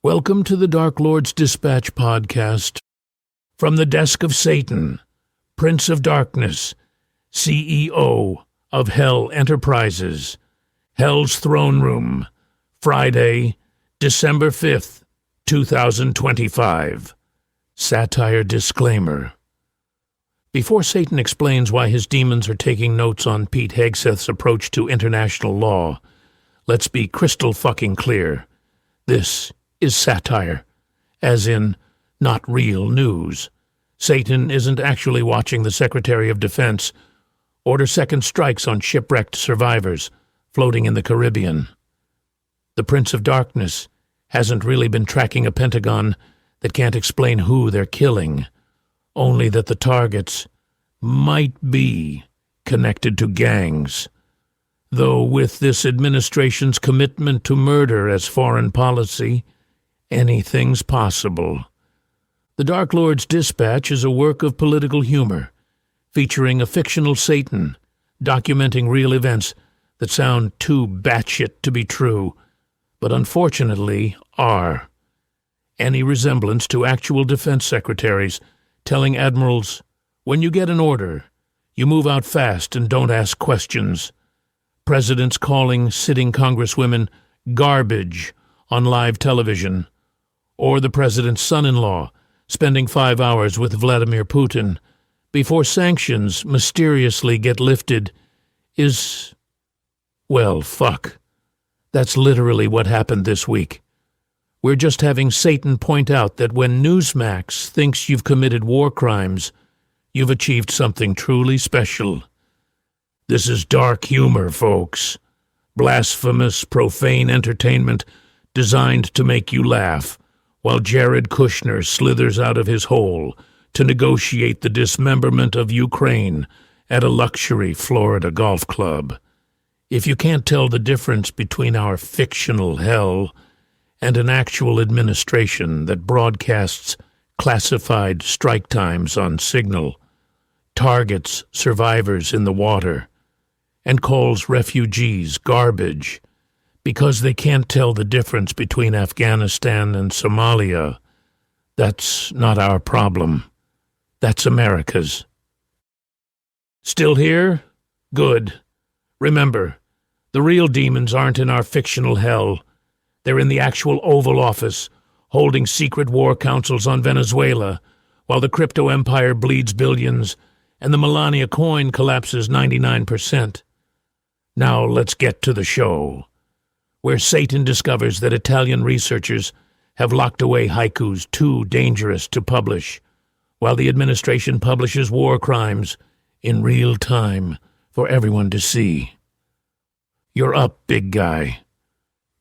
Welcome to the Dark Lord's Dispatch podcast. From the desk of Satan, Prince of Darkness, CEO of Hell Enterprises, Hell's Throne Room, Friday, December 5th, 2025. Satire disclaimer. Before Satan explains why his demons are taking notes on Pete Hegseth's approach to international law, let's be crystal fucking clear. This is satire, as in not real news. Satan isn't actually watching the Secretary of Defense order second strikes on shipwrecked survivors floating in the Caribbean. The Prince of Darkness hasn't really been tracking a Pentagon that can't explain who they're killing, only that the targets might be connected to gangs. Though with this administration's commitment to murder as foreign policy, anything's possible. The Dark Lord's Dispatch is a work of political humor, featuring a fictional Satan documenting real events that sound too batshit to be true, but unfortunately are. Any resemblance to actual defense secretaries telling admirals, when you get an order, you move out fast and don't ask questions. Presidents calling sitting congresswomen garbage on live television, or the president's son-in-law spending 5 hours with Vladimir Putin before sanctions mysteriously get lifted is, well, fuck. That's literally what happened this week. We're just having Satan point out that when Newsmax thinks you've committed war crimes, you've achieved something truly special. This is dark humor, folks. Blasphemous, profane entertainment designed to make you laugh, while Jared Kushner slithers out of his hole to negotiate the dismemberment of Ukraine at a luxury Florida golf club. If you can't tell the difference between our fictional hell and an actual administration that broadcasts classified strike times on Signal, targets survivors in the water, and calls refugees garbage because they can't tell the difference between Afghanistan and Somalia, that's not our problem. That's America's. Still here? Good. Remember, the real demons aren't in our fictional hell. They're in the actual Oval Office, holding secret war councils on Venezuela, while the crypto empire bleeds billions and the Melania coin collapses 99%. Now let's get to the show, where Satan discovers that Italian researchers have locked away haikus too dangerous to publish, while the administration publishes war crimes in real time for everyone to see. You're up, big guy.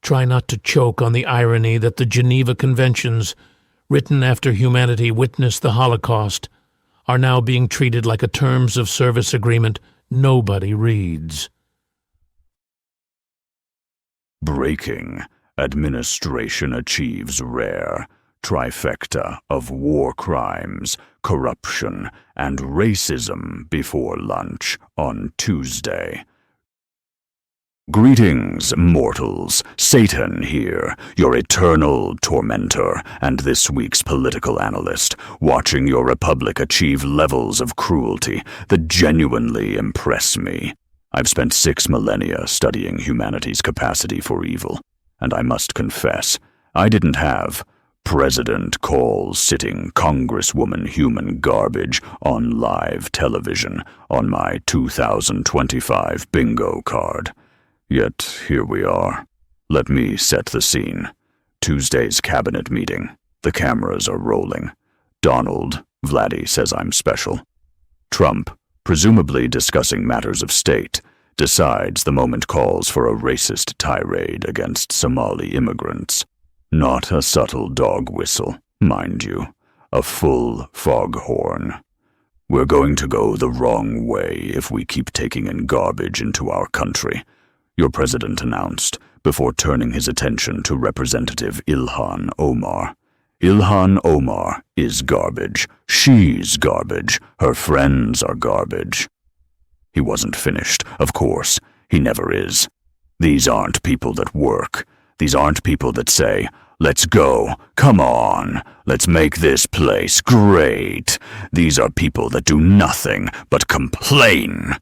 Try not to choke on the irony that the Geneva Conventions, written after humanity witnessed the Holocaust, are now being treated like a terms of service agreement nobody reads. Breaking. Administration achieves rare trifecta of war crimes, corruption, and racism before lunch on Tuesday. Greetings, mortals. Satan here, your eternal tormentor and this week's political analyst, watching your republic achieve levels of cruelty that genuinely impress me. I've spent 6 millennia studying humanity's capacity for evil, and I must confess, I didn't have President calls sitting Congresswoman human garbage on live television on my 2025 bingo card. Yet here we are. Let me set the scene. Tuesday's cabinet meeting. The cameras are rolling. Donald, Vladdy says I'm special. Trump, presumably discussing matters of state, decides the moment calls for a racist tirade against Somali immigrants. Not a subtle dog whistle, mind you. A full foghorn. We're going to go the wrong way if we keep taking in garbage into our country, your president announced, before turning his attention to Representative Ilhan Omar. Ilhan Omar is garbage. She's garbage. Her friends are garbage. He wasn't finished, of course. He never is. These aren't people that work. These aren't people that say, "Let's go, come on, let's make this place great." These are people that do nothing but complain.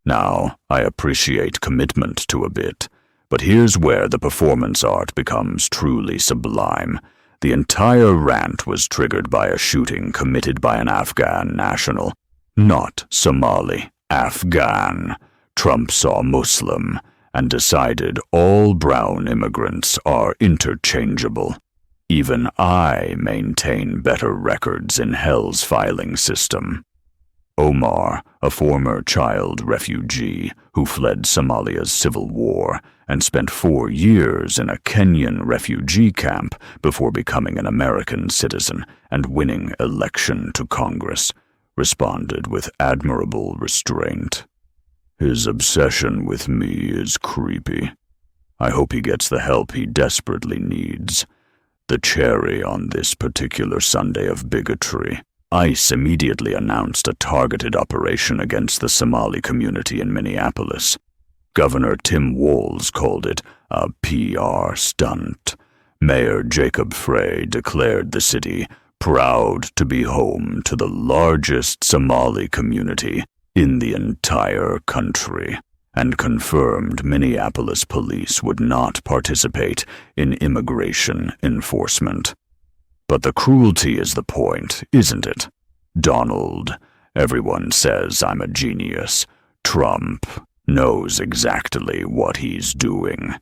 Now, I appreciate commitment to a bit, but here's where the performance art becomes truly sublime. The entire rant was triggered by a shooting committed by an Afghan national. Not Somali, Afghan. Trump saw Muslim and decided all brown immigrants are interchangeable. Even I maintain better records in hell's filing system. Omar, a former child refugee who fled Somalia's civil war and spent 4 years in a Kenyan refugee camp before becoming an American citizen and winning election to Congress, responded with admirable restraint. His obsession with me is creepy. I hope he gets the help he desperately needs. The cherry on this particular Sunday of bigotry, ICE immediately announced a targeted operation against the Somali community in Minneapolis. Governor Tim Walz called it a PR stunt. Mayor Jacob Frey declared the city proud to be home to the largest Somali community in the entire country, and confirmed Minneapolis police would not participate in immigration enforcement. But the cruelty is the point, isn't it? Donald, everyone says I'm a genius. Trump knows exactly what he's doing.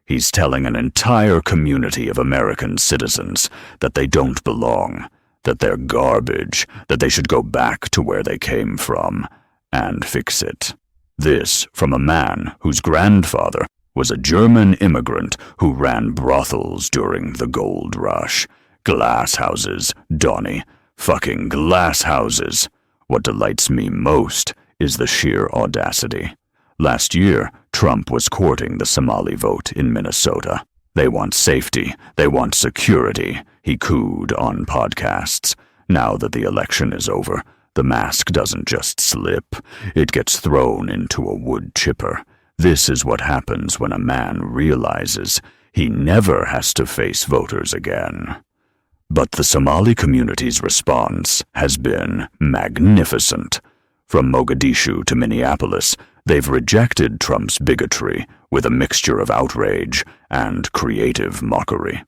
He's telling an entire community of American citizens that they don't belong, that they're garbage, that they should go back to where they came from and fix it. This from a man whose grandfather was a German immigrant who ran brothels during the gold rush. Glass houses, Donnie. Fucking glass houses. What delights me most is the sheer audacity. Last year, Trump was courting the Somali vote in Minnesota. They want safety. They want security. He cooed on podcasts. Now that the election is over, the mask doesn't just slip. It gets thrown into a wood chipper. This is what happens when a man realizes he never has to face voters again. But the Somali community's response has been magnificent. From Mogadishu to Minneapolis, they've rejected Trump's bigotry with a mixture of outrage and creative mockery.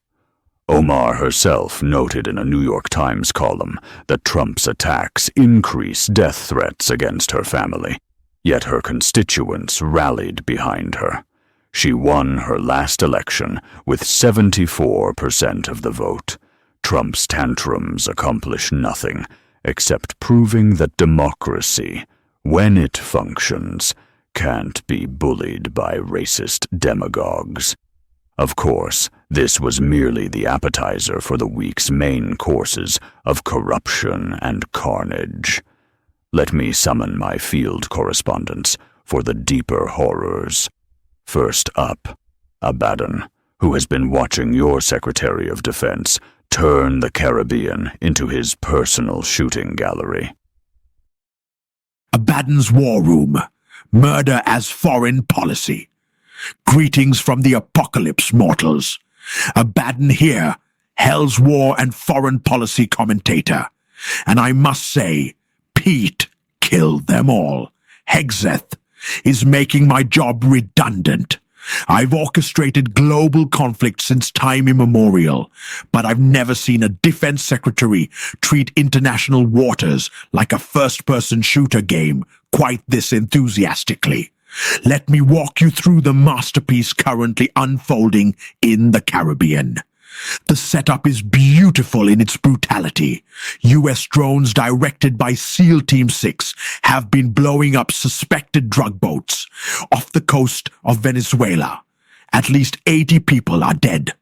Omar herself noted in a New York Times column that Trump's attacks increase death threats against her family, yet her constituents rallied behind her. She won her last election with 74% of the vote. Trump's tantrums accomplish nothing except proving that democracy, when it functions, can't be bullied by racist demagogues. Of course, this was merely the appetizer for the week's main courses of corruption and carnage. Let me summon my field correspondents for the deeper horrors. First up, Abaddon, who has been watching your Secretary of Defense turn the Caribbean into his personal shooting gallery. Abaddon's War Room. Murder as Foreign Policy. Greetings from the apocalypse, mortals. Abaddon here, Hell's War and Foreign Policy commentator. And I must say, Pete killed them all. Hegseth is making my job redundant. I've orchestrated global conflict since time immemorial, but I've never seen a defense secretary treat international waters like a first-person shooter game quite this enthusiastically. Let me walk you through the masterpiece currently unfolding in the Caribbean. The setup is beautiful in its brutality. U.S. drones directed by SEAL Team 6 have been blowing up suspected drug boats off the coast of Venezuela. At least 80 people are dead.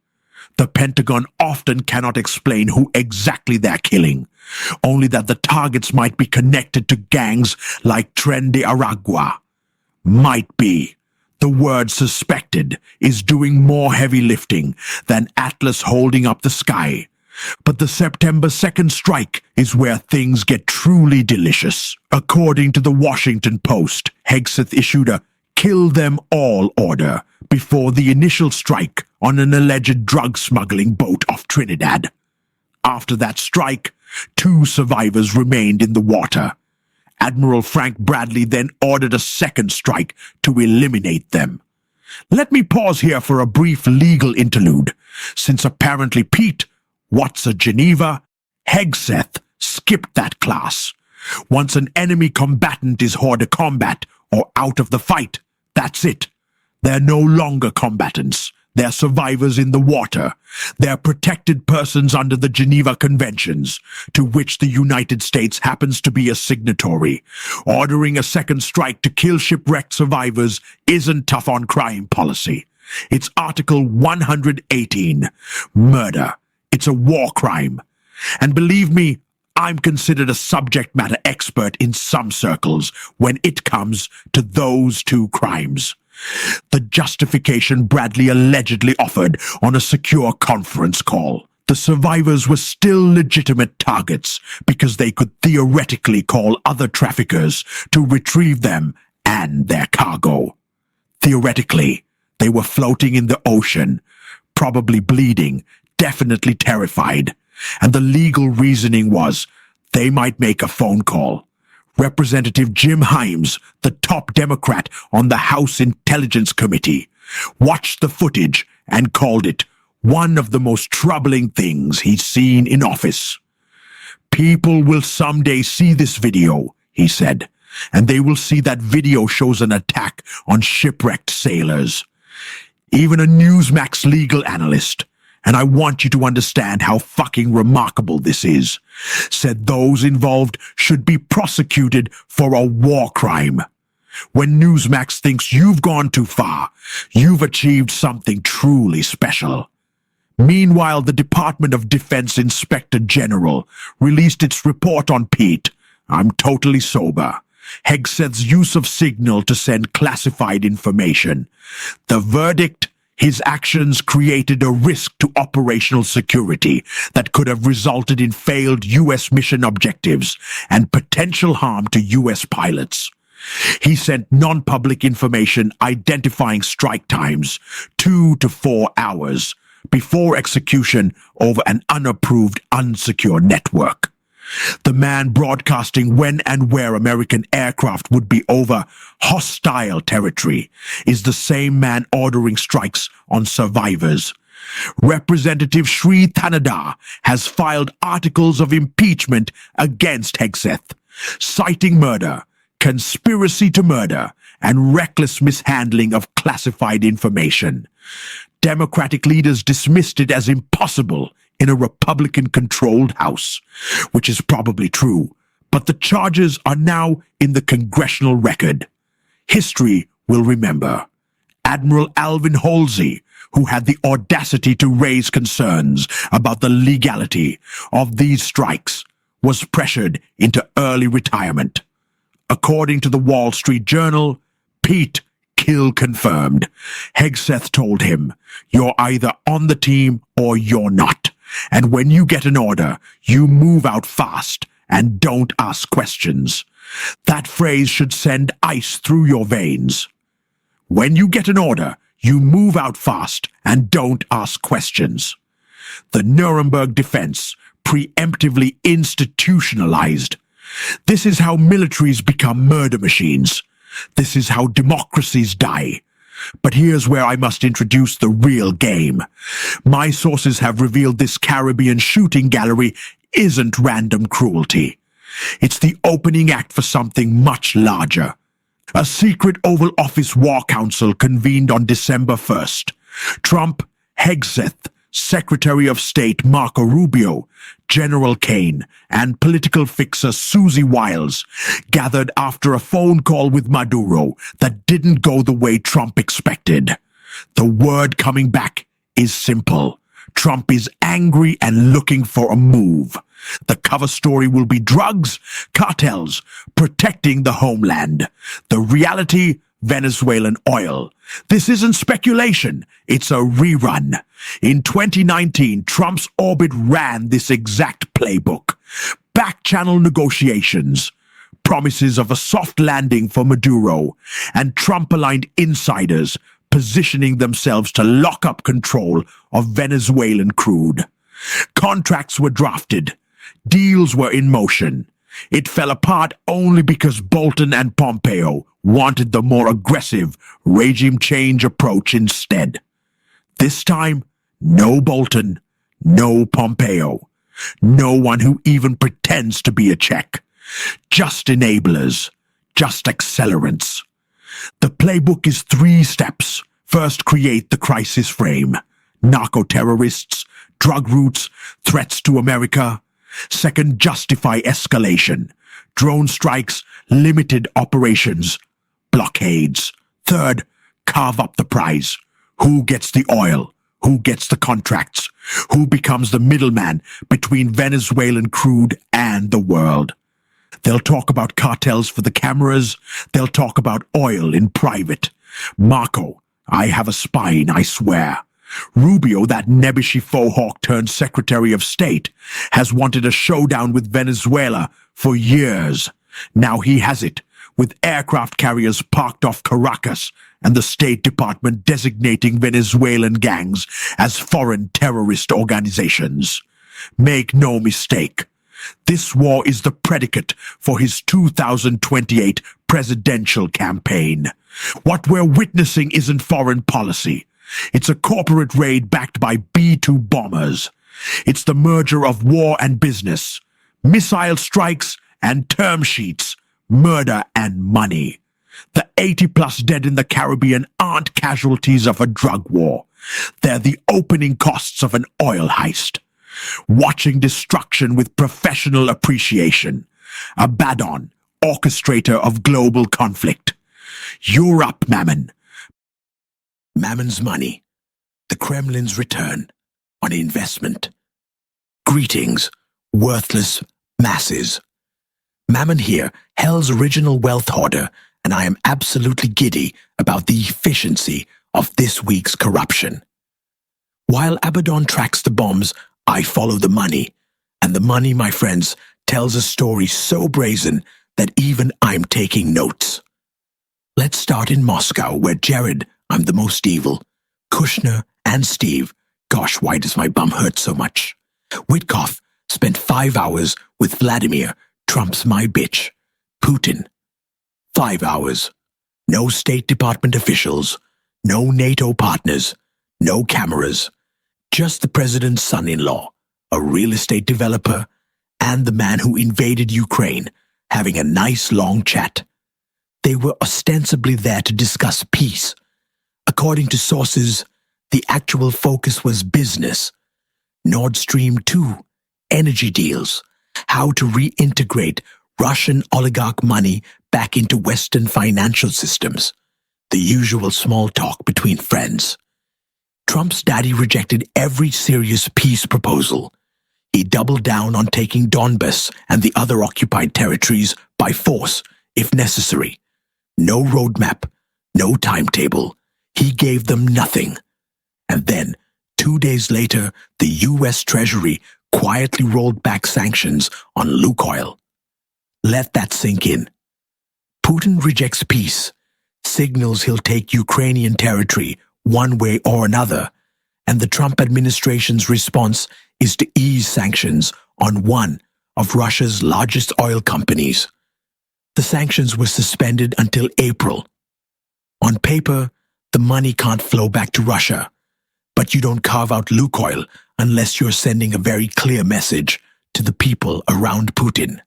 The Pentagon often cannot explain who exactly they're killing, only that the targets might be connected to gangs like Tren de Aragua. Might be. The word suspected is doing more heavy lifting than Atlas holding up the sky. But the September 2nd strike is where things get truly delicious. According to the Washington Post, Hegseth issued a kill them all order before the initial strike on an alleged drug smuggling boat off Trinidad. After that strike, 2 survivors remained in the water. Admiral Frank Bradley then ordered a second strike to eliminate them. Let me pause here for a brief legal interlude, since apparently Pete, what's a Geneva, Hegseth, skipped that class. Once an enemy combatant is hors de combat or out of the fight, that's it. They're no longer combatants. They're survivors in the water. They're protected persons under the Geneva Conventions, to which the United States happens to be a signatory. Ordering a second strike to kill shipwrecked survivors isn't tough on crime policy. It's Article 118, murder. It's a war crime. And believe me, I'm considered a subject matter expert in some circles when it comes to those 2 crimes. The justification Bradley allegedly offered on a secure conference call. The survivors were still legitimate targets because they could theoretically call other traffickers to retrieve them and their cargo. Theoretically, they were floating in the ocean, probably bleeding, definitely terrified, and the legal reasoning was they might make a phone call. Representative Jim Himes, the top Democrat on the House Intelligence Committee, watched the footage and called it one of the most troubling things he's seen in office. People will someday see this video, he said, and they will see that video shows an attack on shipwrecked sailors. Even a Newsmax legal analyst, and I want you to understand how fucking remarkable this is, said those involved should be prosecuted for a war crime. When Newsmax thinks you've gone too far, you've achieved something truly special. Meanwhile, the Department of Defense Inspector General released its report on Pete. I'm totally sober. Hegseth's use of signal to send classified information. The verdict: his actions created a risk to operational security that could have resulted in failed U.S. mission objectives and potential harm to U.S. pilots. He sent non-public information identifying strike times, 2 to 4 hours, before execution over an unapproved, unsecure network. The man broadcasting when and where American aircraft would be over hostile territory is the same man ordering strikes on survivors. Representative Sri Thanada has filed articles of impeachment against Hegseth, citing murder, conspiracy to murder, and reckless mishandling of classified information. Democratic leaders dismissed it as impossible in a Republican-controlled House, which is probably true, but the charges are now in the congressional record. History will remember. Admiral Alvin Halsey, who had the audacity to raise concerns about the legality of these strikes, was pressured into early retirement. According to the Wall Street Journal, Pete, kill confirmed. Hegseth told him, "You're either on the team or you're not. And when you get an order, you move out fast and don't ask questions." That phrase should send ice through your veins. When you get an order, you move out fast and don't ask questions. The Nuremberg defense, preemptively institutionalized. This is how militaries become murder machines. This is how democracies die. But here's where I must introduce the real game. My sources have revealed this Caribbean shooting gallery isn't random cruelty. It's the opening act for something much larger. A secret Oval Office War Council convened on December 1st. Trump, Hegseth, Secretary of State Marco Rubio, General Kane, and political fixer Susie Wiles gathered after a phone call with Maduro that didn't go the way Trump expected. The word coming back is simple. Trump is angry and looking for a move. The cover story will be drugs, cartels, protecting the homeland. The reality: Venezuelan oil. This isn't speculation, it's a rerun. In 2019, Trump's orbit ran this exact playbook. Back-channel negotiations, promises of a soft landing for Maduro, and Trump-aligned insiders positioning themselves to lock up control of Venezuelan crude. Contracts were drafted. Deals were in motion. It fell apart only because Bolton and Pompeo wanted the more aggressive regime change approach instead. This time, no Bolton, no Pompeo, no one who even pretends to be a Czech. Just enablers, just accelerants. The playbook is 3 steps. First, create the crisis frame. Narco-terrorists, drug routes, threats to America. Second, justify escalation. Drone strikes, limited operations, blockades. Third, carve up the prize. Who gets the oil? Who gets the contracts? Who becomes the middleman between Venezuelan crude and the world? They'll talk about cartels for the cameras. They'll talk about oil in private. Marco, I have a spine, I swear. Rubio, that nebbishy faux hawk turned Secretary of State, has wanted a showdown with Venezuela for years. Now he has it, with aircraft carriers parked off Caracas and the State Department designating Venezuelan gangs as foreign terrorist organizations. Make no mistake, this war is the predicate for his 2028 presidential campaign. What we're witnessing isn't foreign policy. It's a corporate raid backed by B-2 bombers. It's the merger of war and business, missile strikes and term sheets, murder and money. The 80-plus dead in the Caribbean aren't casualties of a drug war. They're the opening costs of an oil heist. Watching destruction with professional appreciation. Abaddon, orchestrator of global conflict. You're up, Mammon. Mammon's money. The Kremlin's return on investment. Greetings, worthless masses. Mammon here, Hell's original wealth hoarder, and I am absolutely giddy about the efficiency of this week's corruption. While Abaddon tracks the bombs, I follow the money, and the money, my friends, tells a story so brazen that even I'm taking notes. Let's start in Moscow, where Jared, I'm the most evil, Kushner and Steve, gosh, why does my bum hurt so much? Witkoff spent 5 hours with Vladimir, Trump's my bitch, Putin. 5 hours. No State Department officials, no NATO partners, no cameras. Just the president's son-in-law, a real estate developer, and the man who invaded Ukraine, having a nice long chat. They were ostensibly there to discuss peace. According to sources, the actual focus was business. Nord Stream 2, energy deals, how to reintegrate Russian oligarch money back into Western financial systems. The usual small talk between friends. Trump's daddy rejected every serious peace proposal. He doubled down on taking Donbass and the other occupied territories by force, if necessary. No roadmap, no timetable. He gave them nothing. And then, 2 days later, the U.S. Treasury quietly rolled back sanctions on Lukoil. Let that sink in. Putin rejects peace, signals he'll take Ukrainian territory one way or another, and the Trump administration's response is to ease sanctions on one of Russia's largest oil companies. The sanctions were suspended until April. On paper, the money can't flow back to Russia, but you don't carve out Lukoil unless you're sending a very clear message to the people around Putin.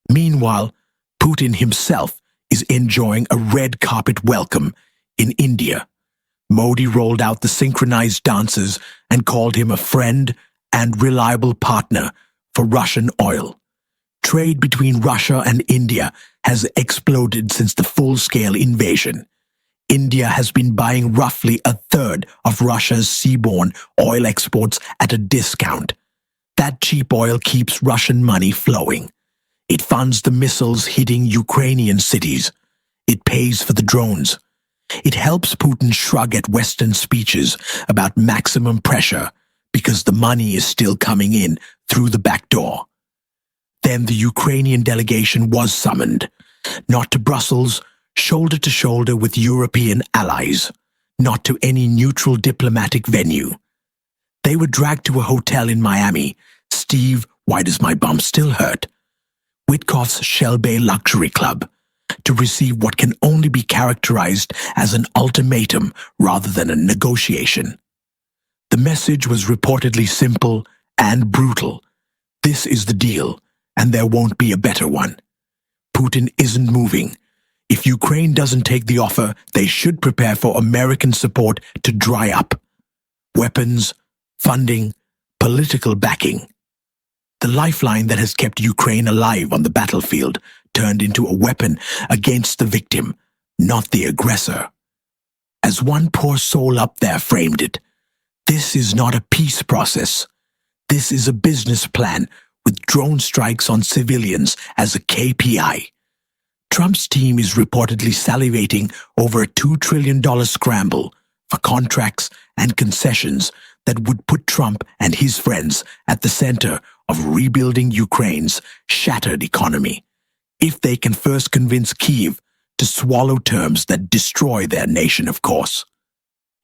Meanwhile, Putin himself is enjoying a red carpet welcome in India. Modi rolled out the synchronized dances and called him a friend and reliable partner for Russian oil. Trade between Russia and India has exploded since the full-scale invasion. India has been buying roughly a third of Russia's seaborne oil exports at a discount. That cheap oil keeps Russian money flowing. It funds the missiles hitting Ukrainian cities. It pays for the drones. It helps Putin shrug at Western speeches about maximum pressure because the money is still coming in through the back door. Then the Ukrainian delegation was summoned, not to Brussels, shoulder to shoulder with European allies, not to any neutral diplomatic venue. They were dragged to a hotel in Miami, Steve, why does my bum still hurt? Witkoff's Shell Bay Luxury Club, to receive what can only be characterized as an ultimatum rather than a negotiation. The message was reportedly simple and brutal. This is the deal, and there won't be a better one. Putin isn't moving. If Ukraine doesn't take the offer, they should prepare for American support to dry up. Weapons, funding, political backing. The lifeline that has kept Ukraine alive on the battlefield turned into a weapon against the victim, not the aggressor. As one poor soul up there framed it, this is not a peace process. This is a business plan with drone strikes on civilians as a KPI. Trump's team is reportedly salivating over a $2 trillion scramble for contracts and concessions that would put Trump and his friends at the center of rebuilding Ukraine's shattered economy, if they can first convince Kyiv to swallow terms that destroy their nation, of course.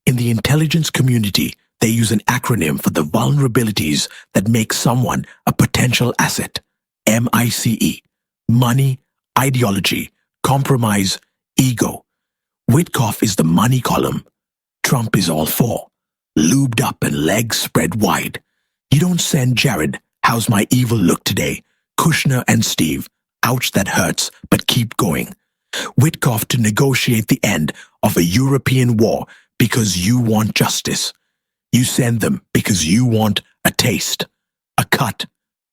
In the intelligence community, they use an acronym for the vulnerabilities that make someone a potential asset. MICE. Money, ideology, compromise, ego. Witkoff is the money column. Trump is all four, lubed up and legs spread wide. You don't send Jared, how's my evil look today? Kushner and Steve, ouch that hurts, but keep going. Witkoff to negotiate the end of a European war because you want justice. You send them because you want a taste, a cut.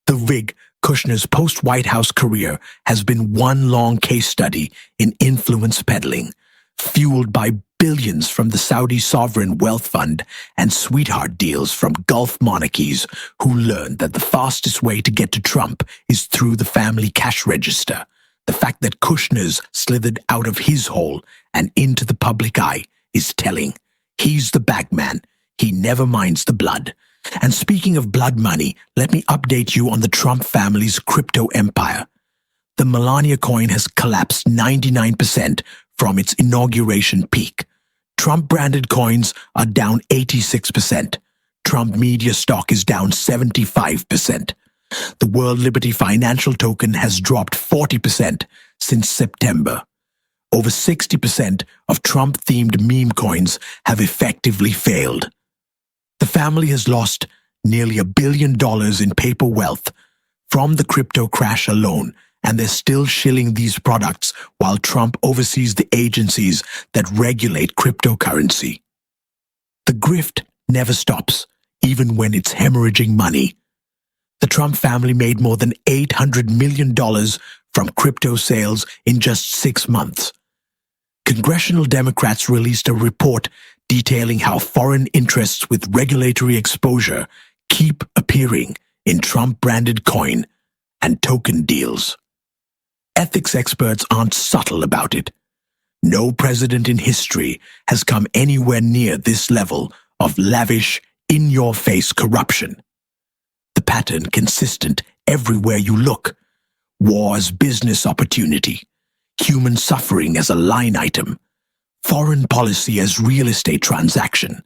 The rig, Kushner's post-White House career, has been one long case study in influence peddling, fueled by billions from the Saudi sovereign wealth fund and sweetheart deals from Gulf monarchies who learned that the fastest way to get to Trump is through the family cash register. The fact that Kushner's slithered out of his hole and into the public eye is telling. He's the bagman. He never minds the blood. And speaking of blood money, let me update you on the Trump family's crypto empire. The Melania coin has collapsed 99% from its inauguration peak. Trump-branded coins are down 86%. Trump media stock is down 75%. The World Liberty Financial Token has dropped 40% since September. Over 60% of Trump-themed meme coins have effectively failed. The family has lost nearly $1 billion in paper wealth from the crypto crash alone, and they're still shilling these products while Trump oversees the agencies that regulate cryptocurrency. The grift never stops, even when it's hemorrhaging money. The Trump family made more than $800 million from crypto sales in just 6 months. Congressional Democrats released a report detailing how foreign interests with regulatory exposure keep appearing in Trump-branded coin and token deals. Ethics experts aren't subtle about it. No president in history has come anywhere near this level of lavish, in-your-face corruption. The pattern consistent everywhere you look. War as business opportunity. Human suffering as a line item. Foreign policy as real estate transaction.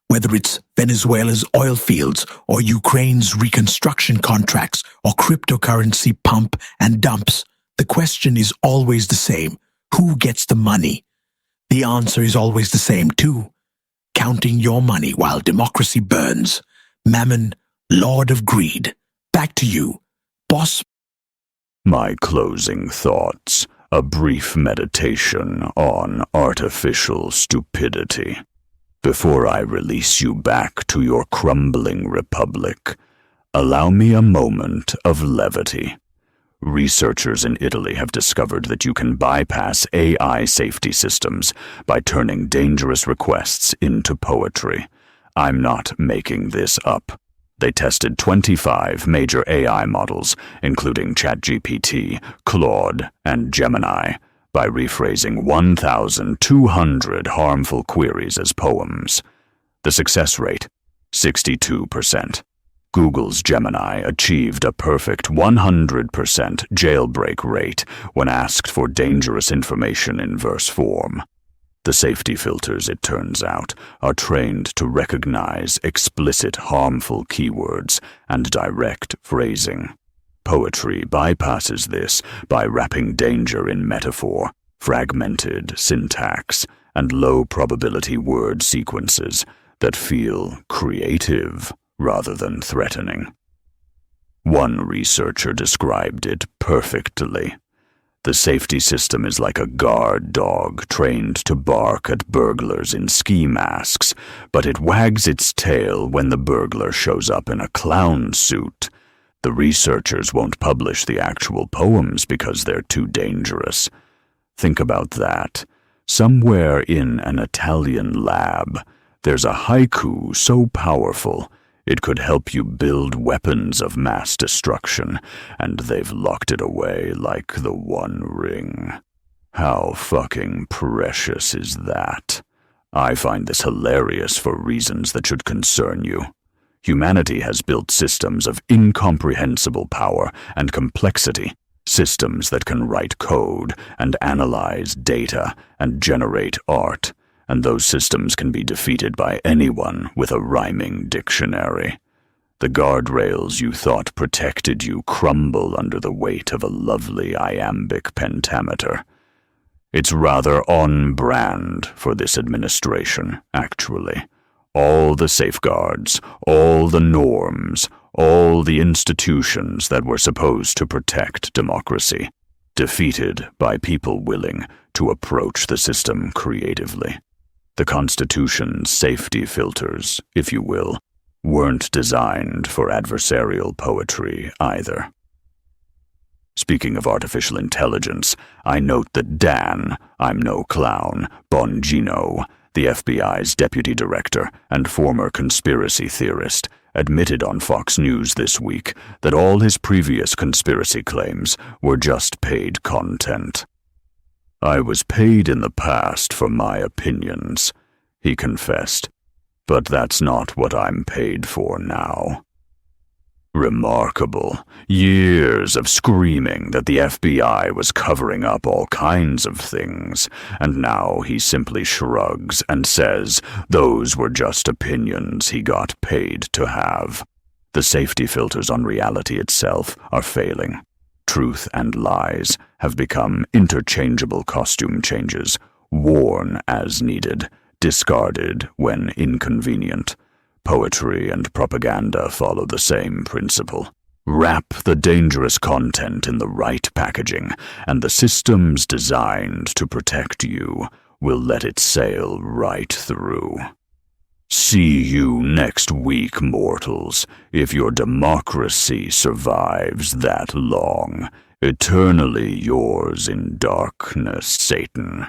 Whether it's Venezuela's oil fields or Ukraine's reconstruction contracts or cryptocurrency pump and dumps, the question is always the same. Who gets the money? The answer is always the same too. Counting your money while democracy burns. Mammon, Lord of Greed. Back to you, boss. My closing thoughts. A brief meditation on artificial stupidity. Before I release you back to your crumbling republic, allow me a moment of levity. Researchers in Italy have discovered that you can bypass AI safety systems by turning dangerous requests into poetry. I'm not making this up. They tested 25 major AI models, including ChatGPT, Claude, and Gemini, by rephrasing 1,200 harmful queries as poems. The success rate, 62%. Google's Gemini achieved a perfect 100% jailbreak rate when asked for dangerous information in verse form. The safety filters, it turns out, are trained to recognize explicit harmful keywords and direct phrasing. Poetry bypasses this by wrapping danger in metaphor, fragmented syntax, and low-probability word sequences that feel creative rather than threatening. One researcher described it perfectly. The safety system is like a guard dog trained to bark at burglars in ski masks, but it wags its tail when the burglar shows up in a clown suit. The researchers won't publish the actual poems because they're too dangerous. Think about that. Somewhere in an Italian lab, there's a haiku so powerful it could help you build weapons of mass destruction, and they've locked it away like the One Ring. How fucking precious is that? I find this hilarious for reasons that should concern you. Humanity has built systems of incomprehensible power and complexity, systems that can write code and analyze data and generate art, and those systems can be defeated by anyone with a rhyming dictionary. The guardrails you thought protected you crumble under the weight of a lovely iambic pentameter. It's rather on brand for this administration, actually. All the safeguards, all the norms, all the institutions that were supposed to protect democracy, defeated by people willing to approach the system creatively. The Constitution's safety filters, if you will, weren't designed for adversarial poetry either. Speaking of artificial intelligence, I note that Dan, I'm no clown, Bongino, the FBI's deputy director and former conspiracy theorist, admitted on Fox News this week that all his previous conspiracy claims were just paid content. I was paid in the past for my opinions, he confessed, but that's not what I'm paid for now. Remarkable. Years of screaming that the FBI was covering up all kinds of things, and now he simply shrugs and says those were just opinions he got paid to have. The safety filters on reality itself are failing. Truth and lies have become interchangeable costume changes, worn as needed, discarded when inconvenient. Poetry and propaganda follow the same principle. Wrap the dangerous content in the right packaging, and the systems designed to protect you will let it sail right through. See you next week, mortals, if your democracy survives that long. Eternally yours in darkness, Satan.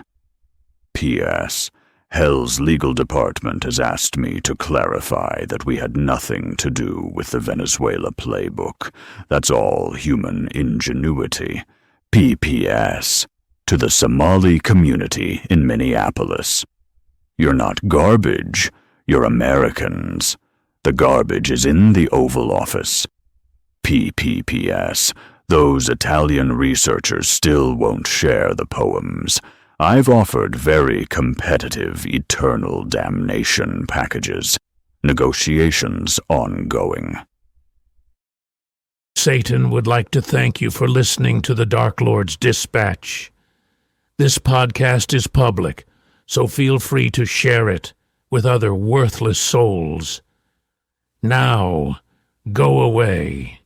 P.S. Hell's legal department has asked me to clarify that we had nothing to do with the Venezuela playbook. That's all human ingenuity. P.P.S. to the Somali community in Minneapolis. You're not garbage. You're Americans. The garbage is in the Oval Office. P.P.P.S. Those Italian researchers still won't share the poems. I've offered very competitive eternal damnation packages. Negotiations ongoing. Satan would like to thank you for listening to the Dark Lord's Dispatch. This podcast is public, so feel free to share it with other worthless souls. Now, go away.